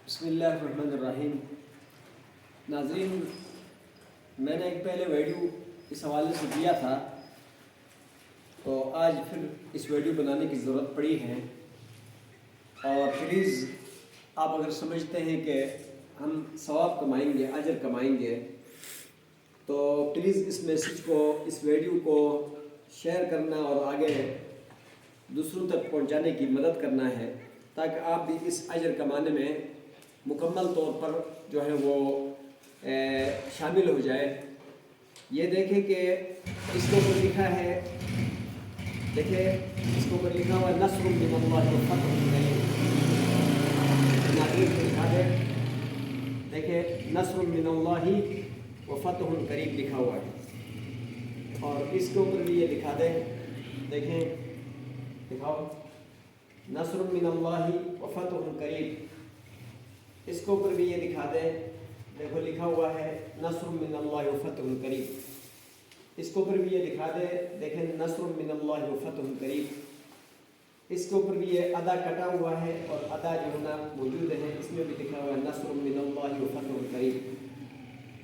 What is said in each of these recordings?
बिस्मिल्लाहिर्रहमानिर्रहीम। नाज़रीन, मैंने एक पहले वीडियो इस हवाले से दिया था, तो आज फिर इस वीडियो बनाने की ज़रूरत पड़ी है। और प्लीज़ आप अगर समझते हैं कि हम सवाब कमाएंगे, अजर कमाएंगे, तो प्लीज़ इस मैसेज को, इस वीडियो को शेयर करना और आगे दूसरों तक पहुंचाने की मदद करना है, ताकि आप भी इस अजर कमाने में मुकम्मल तौर पर जो है वो शामिल हो जाए। ये देखें कि इसके ऊपर लिखा है, देखिए इसके ऊपर लिखा हुआ नस्रुम मिनल्लाहि व फतहुन करीब। नाज़रीन को लिखा है, देखिए नस्रुम मिनल्लाहि व फतहुन करीब लिखा हुआ है। और इसके ऊपर भी ये लिखा दे, देखें दिखाओ, नस्रुम मिनल्लाहि व फतहुन करीब। इसके ऊपर भी ये दिखा दे, देखो लिखा हुआ है नस्रुम मिनल्लाहि व फतहुन करीब। इसके ऊपर भी ये दिखा दे, देखें नस्रुम मिनल्लाहि व फतहुन करीब। इसके ऊपर भी ये अदा कटा हुआ है और अदा जो है ना मौजूद है, इसमें भी लिखा हुआ है नस्रुम मिनल्लाहि व फतहुन करीब।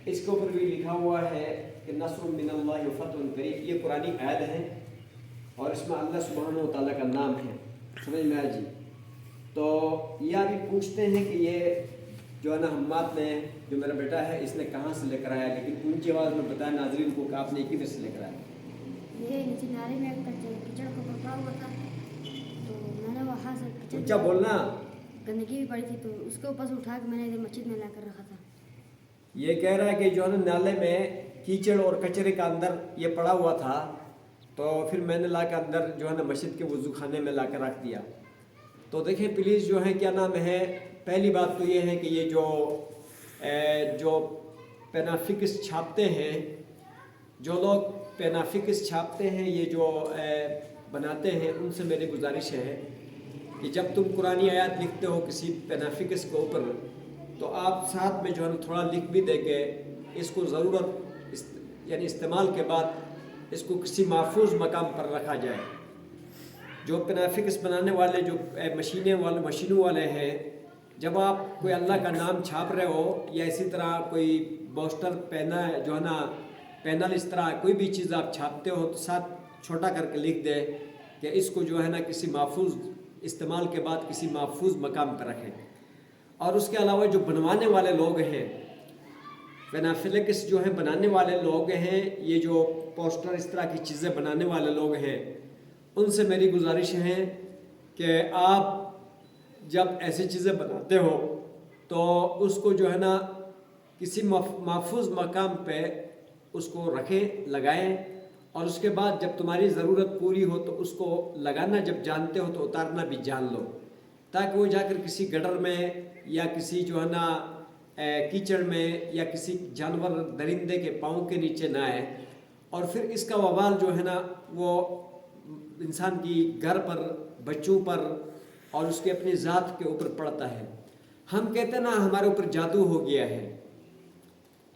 इसके ऊपर भी लिखा हुआ है कि नस्रुम मिनल्लाहि व फतहुन करीब। ये कुरानी आयत है और इसमें अल्लाह सुब्हानहु व तआला का नाम है। समझ में आया जी? तो यह भी पूछते हैं कि ये जो है ना हम्माद ने, जो मेरा बेटा है, इसने कहाँ से लेकर आया, लेकिन ऊंची आवाज़ में बताया नाज़रीन को कि आपने किधर से लेकर आया। ये नीचे नाले में कीचड़ को पकड़ा हुआ था, तो मैंने वहाँ से कीचड़, ऊंचा बोलना, गंदगी भी पड़ी थी, तो उसके ऊपर से उठा के मैंने इधर मस्जिद में लाकर रखा था। ये कह रहा है कि जो है ना नाले में कीचड़ और कचरे का अंदर ये पड़ा हुआ था, तो फिर मैंने ला कर अंदर जो है ना मस्जिद के वज़ू खाने में ला कर रख दिया। तो देखें प्लीज़, जो है क्या नाम है, पहली बात तो ये है कि ये जो पेनाफिक्स छापते हैं, जो लोग पेनाफिक्स छापते हैं, ये जो बनाते हैं, उनसे मेरी गुजारिश है कि जब तुम कुरानी आयत लिखते हो किसी पेनाफिक्स के ऊपर, तो आप साथ में जो है थोड़ा लिख भी दे के इसको ज़रूरत यानी इस्तेमाल के बाद इसको किसी महफूज मकाम पर रखा जाए। जो पेनाफिक्स बनाने वाले जो मशीनों वाले हैं, जब आप कोई अल्लाह का नाम छाप रहे हो या इसी तरह कोई पोस्टर पेना जो है ना पैनल, इस तरह कोई भी चीज़ आप छापते हो, तो साथ छोटा करके लिख दे कि इसको जो है ना किसी महफूज इस्तेमाल के बाद किसी महफूज मकाम पर रखें। और उसके अलावा जो बनवाने वाले लोग हैं, पेनाफिक्स जो है बनाने वाले लोग हैं, ये जो पोस्टर इस तरह की चीज़ें बनाने वाले लोग हैं, उनसे मेरी गुजारिश है कि आप जब ऐसी चीज़ें बनाते हो तो उसको जो है ना किसी महफूज मकाम पे उसको रखें, लगाएं, और उसके बाद जब तुम्हारी ज़रूरत पूरी हो तो उसको लगाना जब जानते हो तो उतारना भी जान लो, ताकि वो जाकर किसी गटर में या किसी जो है ना कीचड़ में या किसी जानवर दरिंदे के पाँव के नीचे ना आए, और फिर इसका वबाल जो है ना वो इंसान की घर पर, बच्चों पर और उसके अपनी ज़ात के ऊपर पड़ता है। हम कहते हैं ना हमारे ऊपर जादू हो गया है,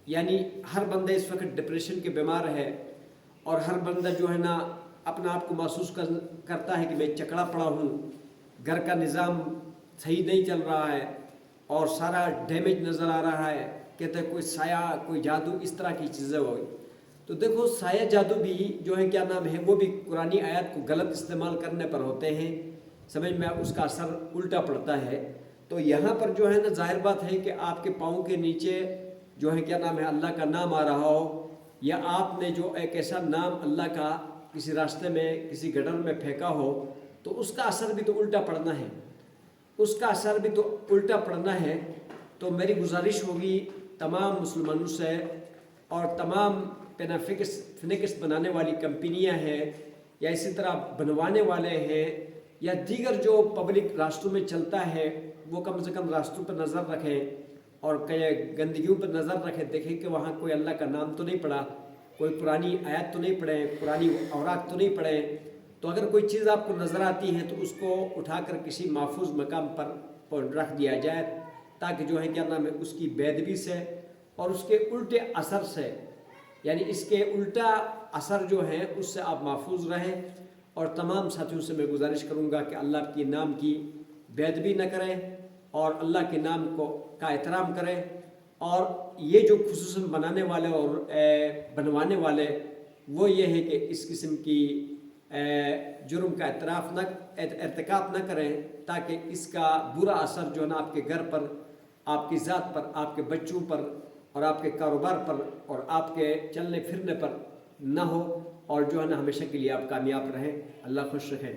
यानी हर बंदा इस वक्त डिप्रेशन के बीमार है, और हर बंदा जो है ना अपना आप को महसूस करता है कि मैं चकड़ा पड़ा हूँ, घर का निज़ाम सही नहीं चल रहा है और सारा डैमेज नज़र आ रहा है। कहते हैं कोई साया, कोई जादू, इस तरह की चीज़ें हो। तो देखो, साया जादू भी जो है क्या नाम है, वो भी कुरानी आयत को गलत इस्तेमाल करने पर होते हैं। समझ में, उसका असर उल्टा पड़ता है। तो यहाँ पर जो है ना जाहिर बात है कि आपके पाँव के नीचे जो है क्या नाम है अल्लाह का नाम आ रहा हो, या आपने जो एक ऐसा नाम अल्लाह का किसी रास्ते में, किसी गटर में फेंका हो, तो उसका असर भी तो उल्टा पड़ना है, उसका असर भी तो उल्टा पड़ना है। तो मेरी गुजारिश होगी तमाम मुसलमानों से, और तमाम पेनाफिक्स बनाने वाली कंपनियां हैं या इसी तरह बनवाने वाले हैं या दीगर जो पब्लिक रास्तों में चलता है, वो कम से कम रास्तों पर नज़र रखें और कई गंदगियों पर नज़र रखें, देखें कि वहाँ कोई अल्लाह का नाम तो नहीं पड़ा, कोई पुरानी आयत तो नहीं पढ़े, पुरानी औरात तो नहीं पढ़े। तो अगर कोई चीज़ आपको नज़र आती है तो उसको उठाकर किसी महफूज मकाम पर रख दिया जाए, ताकि जो है क्या नाम है उसकी बेदबी से और उसके उल्टे असर से, यानी इसके उल्टा असर जो है उससे आप महफूज रहें। और तमाम साथियों से मैं गुजारिश करूँगा कि अल्लाह के नाम की बेदबी न करें اور اللہ کے نام کا احترام کریں، اور یہ جو خصوصاً بنانے والے اور بنوانے والے وہ یہ ہے کہ اس قسم کی جرم کا ارتکاب نہ کریں، تاکہ اس کا برا اثر جو ہے نا آپ کے گھر پر، آپ کی ذات پر، آپ کے بچوں پر اور آپ کے کاروبار پر اور آپ کے چلنے پھرنے پر نہ ہو، اور جو ہے نا ہمیشہ کے لیے آپ کامیاب رہیں۔ اللہ خوش رکھے۔